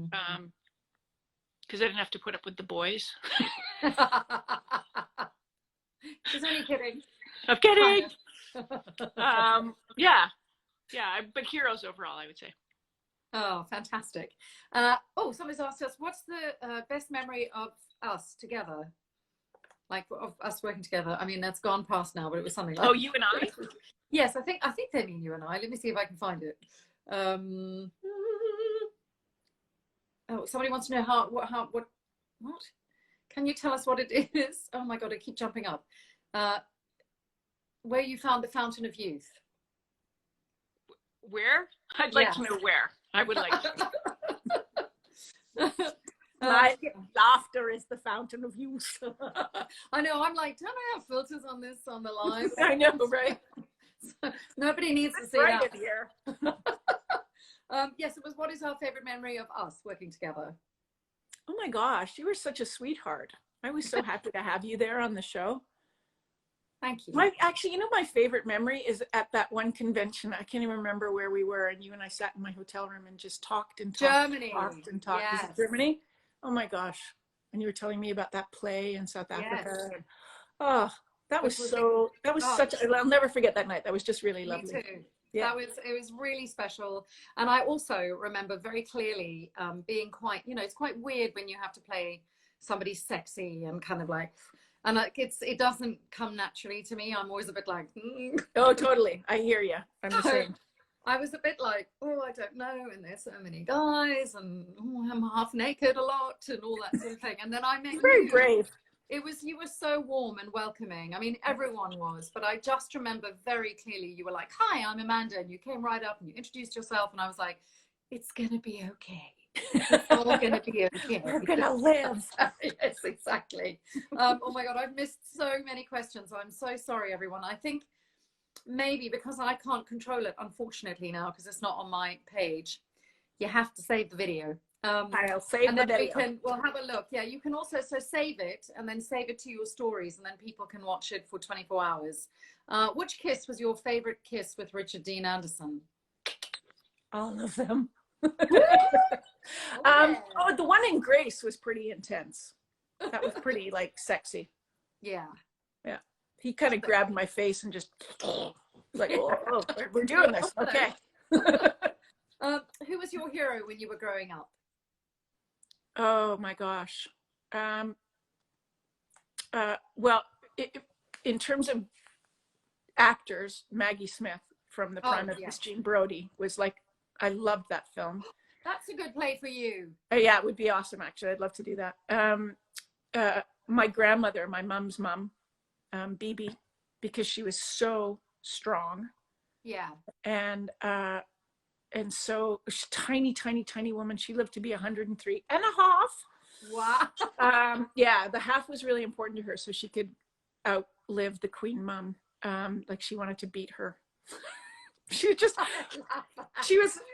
I didn't have to put up with the boys. She's only kidding. I'm kidding. But Heroes overall, I would say. Oh, fantastic. Somebody's asked us, what's the best memory of us together? Like of us working together. I mean, that's gone past now, but it was something like. Oh, you and I? Yes, I think they mean you and I. Let me see if I can find it. Somebody wants to know what? Can you tell us what it is? Oh my God, I keep jumping up. Where you found the Fountain of Youth? Where? I'd like to know where. I would like to know. Laughter is the fountain of youth. I know. I'm like, don't I have filters on the live? I know, right? Nobody needs to see right that. Here. Yes, it was. What is our favorite memory of us working together? Oh my gosh, you were such a sweetheart. I was so happy to have you there on the show. Thank you. Actually, my favorite memory is at that one convention. I can't even remember where we were, and you and I sat in my hotel room and just talked and talked. Germany. And talked and talked. Yes. Is it Germany? Oh my gosh. And you were telling me about that play in South Africa. Yes. And, oh, that was Which was so, that was oh, such, I'll never forget that night. That was just really me lovely. too. Yeah. It was really special. And I also remember very clearly being quite, you know, it's quite weird when you have to play somebody sexy and kind of like, and like it doesn't come naturally to me. I'm always a bit like, Oh, totally. I hear you. I'm the same. I was a bit like, oh, I don't know, and there's so many guys, and oh, I'm half naked a lot, and all that sort of thing. And then I met Very you. brave. You were so warm and welcoming. I mean, everyone was, but I just remember very clearly you were like, hi, I'm Amanda, and you came right up and you introduced yourself, and I was like, it's gonna be okay. It's all gonna be okay. We're gonna live. Yes, exactly. Oh my God, I've missed so many questions. I'm so sorry, everyone. I think maybe because I can't control it, unfortunately, now, because it's not on my page, you have to save the video. I'll save and the then video. we'll have a look. Yeah, you can also save it and then save it to your stories, and then people can watch it for 24 hours. Which kiss was your favorite kiss with Richard Dean Anderson? All of them. Yeah. Oh, the one in Grace was pretty intense. That was pretty like sexy. Yeah. Yeah. He kind of grabbed my face and just like, oh, we're doing this. Okay. Who was your hero when you were growing up? Oh my gosh. Well, in terms of actors, Maggie Smith from The Prime of Miss Jean Brodie was like, I loved that film. That's a good play for you. Yeah, it would be awesome, actually. I'd love to do that. My grandmother, my mom's mom, Bibi, because she was so strong. Yeah. And so tiny, tiny, tiny woman. She lived to be 103 and a half. Wow. Yeah, the half was really important to her, so she could outlive the Queen Mum. Like she wanted to beat her.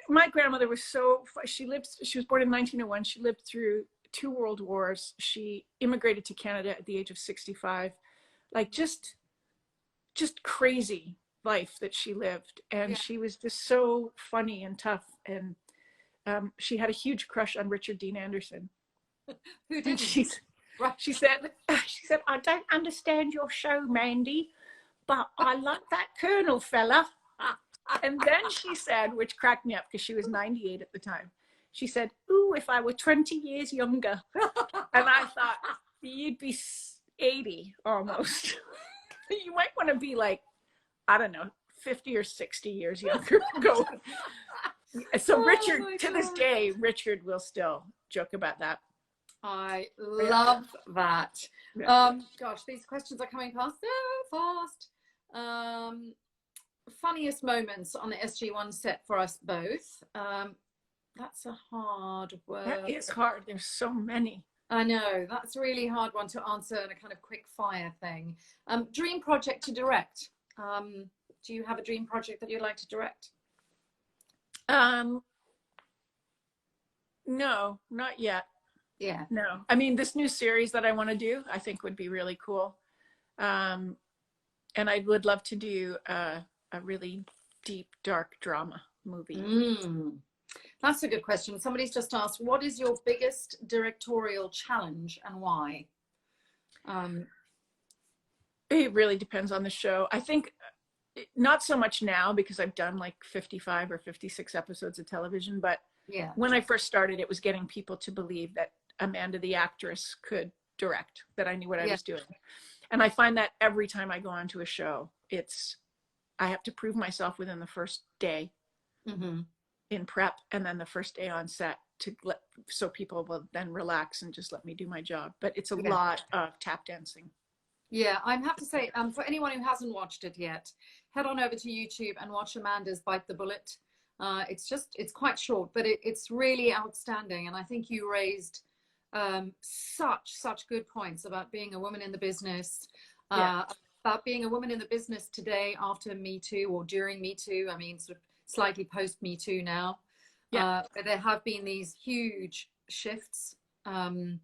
My grandmother was she was born in 1901. She lived through 2 world wars. She immigrated to Canada at the age of 65. Like just crazy life that she lived. And she was just so funny and tough. And she had a huge crush on Richard Dean Anderson. Who didn't? She said, I don't understand your show, Mandy, but I like that Colonel fella. And then she said, which cracked me up because she was 98 at the time, she said, ooh, if I were 20 years younger. And I thought, you'd be 80 almost. You might want to be like, I don't know, 50 or 60 years younger. So Richard, to this day, Richard will still joke about that. I love that. Yeah. Gosh, these questions are coming past so fast. Funniest moments on the SG1 set for us both. That's a hard word. That is hard. There's so many. I know. That's a really hard one to answer in a kind of quick fire thing. Dream project to direct. Do you have a dream project that you'd like to direct? No, not yet. Yeah. No. I mean, this new series that I want to do, I think would be really cool. And I would love to do a really deep, dark drama movie. That's a good question. Somebody's just asked, what is your biggest directorial challenge and why? It really depends on the show. I think not so much now because I've done like 55 or 56 episodes of television, but when I first started, it was getting people to believe that Amanda, the actress, could direct, that I knew what I was doing. And I find that every time I go onto a show, I have to prove myself within the first day in prep, and then the first day on set so people will then relax and just let me do my job. But it's a lot of tap dancing. Yeah, I have to say, for anyone who hasn't watched it yet, head on over to YouTube and watch Amanda's Bite the Bullet. It's quite short, but it's really outstanding. And I think you raised such good points about being a woman in the business, about being a woman in the business today after Me Too or during Me Too. I mean, sort of slightly post Me Too now. There have been these huge shifts in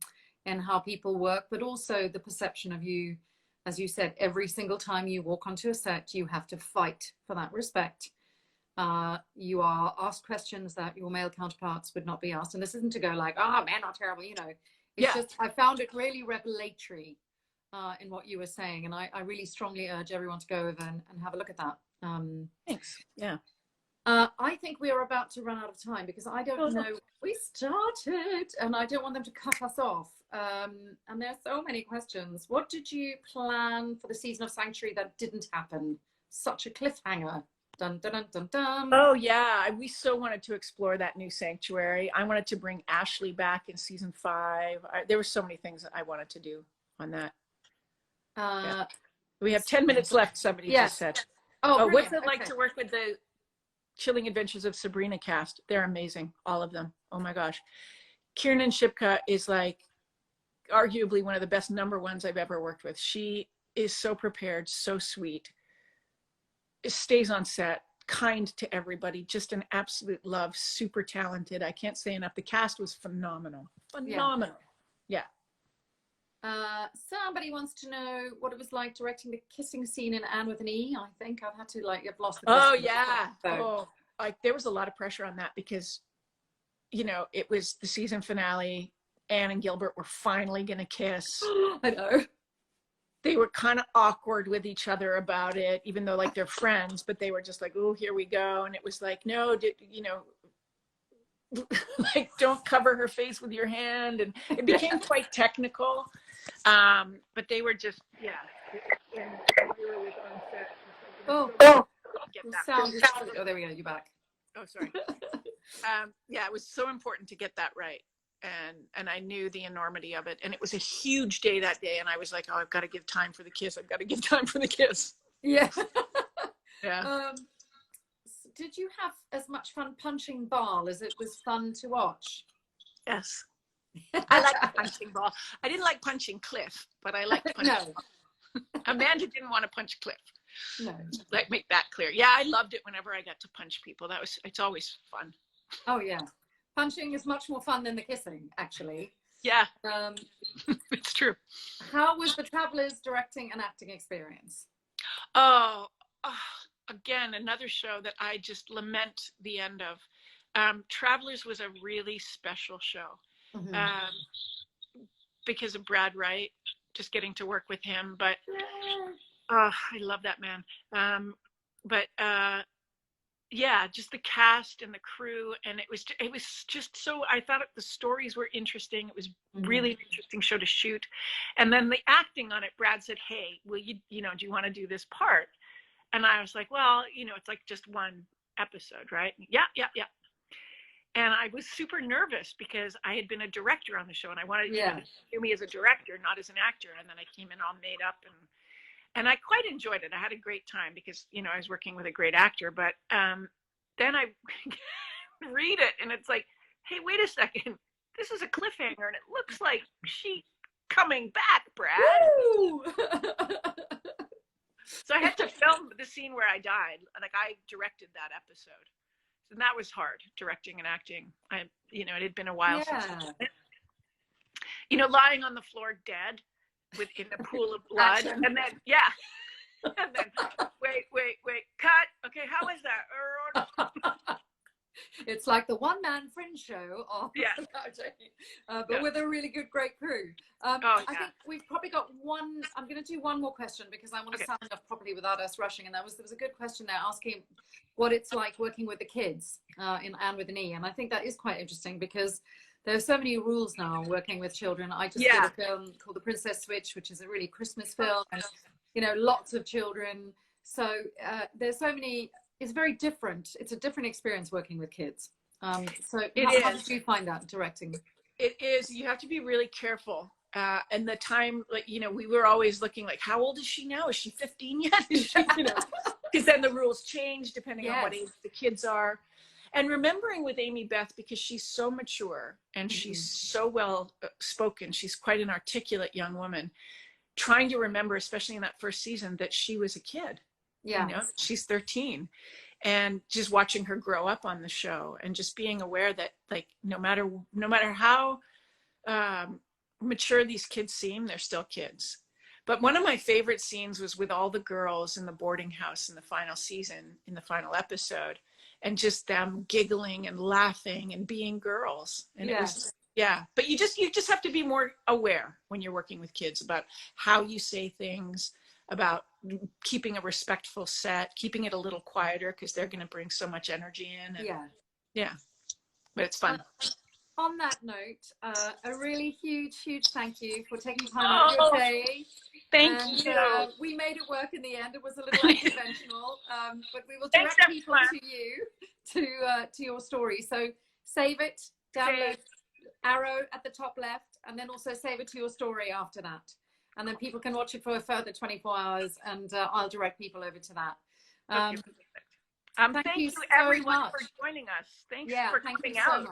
how people work, but also the perception of you. As you said, every single time you walk onto a set, you have to fight for that respect. You are asked questions that your male counterparts would not be asked. And this isn't to go like, oh, men are terrible, you know. It's just, I found it really revelatory in what you were saying. And I really strongly urge everyone to go over and have a look at that. Thanks. Yeah. I think we are about to run out of time because I don't know. We started and I don't want them to cut us off. And there are so many questions. What did you plan for the season of Sanctuary that didn't happen? Such a cliffhanger. Dun, dun, dun, dun, dun. Oh yeah, we so wanted to explore that new Sanctuary. I wanted to bring Ashley back in season 5. There were so many things that I wanted to do on that. Yeah. We have 10 minutes left, somebody just said. Oh, what's it like to work with the Chilling Adventures of Sabrina cast? They're amazing, all of them. Oh my gosh. Kiernan Shipka is like arguably one of the best number ones I've ever worked with. She is so prepared, so sweet, stays on set, kind to everybody, just an absolute love, super talented. I can't say enough. The cast was phenomenal. Yeah. Somebody wants to know what it was like directing the kissing scene in Anne with an E. I think I've had to I've lost the question. Oh yeah. So. There was a lot of pressure on that because, you know, it was the season finale. Anne and Gilbert were finally going to kiss. I know. They were kind of awkward with each other about it, even though like they're friends, but they were just like, oh, here we go. And it was like, no, you know, like don't cover her face with your hand. And it became quite technical. But they were just, And we were with on set. Oh, there we go. You're back. Oh, sorry. It was so important to get that right. And I knew the enormity of it. And it was a huge day that day. And I was like, oh, I've got to give time for the kiss. I've got to give time for the kiss. Yeah. Yeah. Did you have as much fun punching Ball as it was fun to watch? Yes. I like punching Ball. I didn't like punching Cliff, but I liked punching Ball. Amanda didn't want to punch Cliff. No. Like, make that clear. Yeah, I loved it whenever I got to punch people. It's always fun. Oh, yeah. Punching is much more fun than the kissing, actually. Yeah. It's true. How was the Travelers directing and acting experience? Again, another show that I just lament the end of. Travelers was a really special show. Because of Brad Wright, just getting to work with him. But I love that man. Just the cast and the crew, and it was just so, I thought the stories were interesting. It was really an interesting show to shoot. And then the acting on it, Brad said, hey, will do you want to do this part? And I was like, well, it's like just one episode, right? Yeah. And I was super nervous because I had been a director on the show, and I wanted to do me as a director, not as an actor. And then I came in all made up, and I quite enjoyed it. I had a great time because, I was working with a great actor. But then I read it, and it's like, hey, wait a second. This is a cliffhanger, and it looks like she's coming back, Brad. So I had to film the scene where I died. Like, I directed that episode. And that was hard, directing and acting. It had been a while since. Lying on the floor dead in a pool of blood. And then, and then, wait, cut. Okay, how is that? It's like the one-man fringe show of but with a really great crew. I think we've probably got one. I'm going to do one more question because I want to sound off properly without us rushing. And there was a good question there asking what it's like working with the kids in Anne with an E. And I think that is quite interesting because there are so many rules now working with children. I just did a film called The Princess Switch, which is a really Christmas film, and lots of children. So there's so many. It's very different. It's a different experience working with kids. How did you find that directing? It is. You have to be really careful. And the time, we were always looking like, how old is she now? Is she 15 yet? Is she, because then the rules change depending on what age the kids are. And remembering with Amy Beth, because she's so mature and she's so well spoken, she's quite an articulate young woman, trying to remember, especially in that first season, that she was a kid. Yeah. She's 13, and just watching her grow up on the show and just being aware that no matter how mature these kids seem, they're still kids. But one of my favorite scenes was with all the girls in the boarding house in the final season, in the final episode. and just them giggling and laughing and being girls. And it was, yeah, but you just have to be more aware when you're working with kids about how you say things, about keeping a respectful set, keeping it a little quieter because they're going to bring so much energy in. And, yeah, but it's fun. On that note, a really huge thank you for taking time out of your day. Thank you. We made it work in the end. It was a little unconventional, but we will direct people to you, to your story. So save it, download arrow at the top left, and then also save it to your story after that. And then people can watch it for a further 24 hours, and I'll direct people over to that. Thank you everyone for joining us. Thanks for coming out.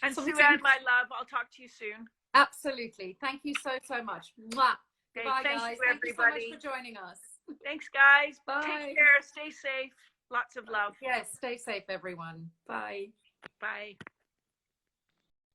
And Suanne, my love, I'll talk to you soon. Absolutely. Thank you so much. Mwah. Okay, Bye, thank guys. you, everybody. Thank you so much for joining us. Thanks, guys. Bye. Take care. Stay safe. Lots of love. Yes, stay safe, everyone. Bye. Bye.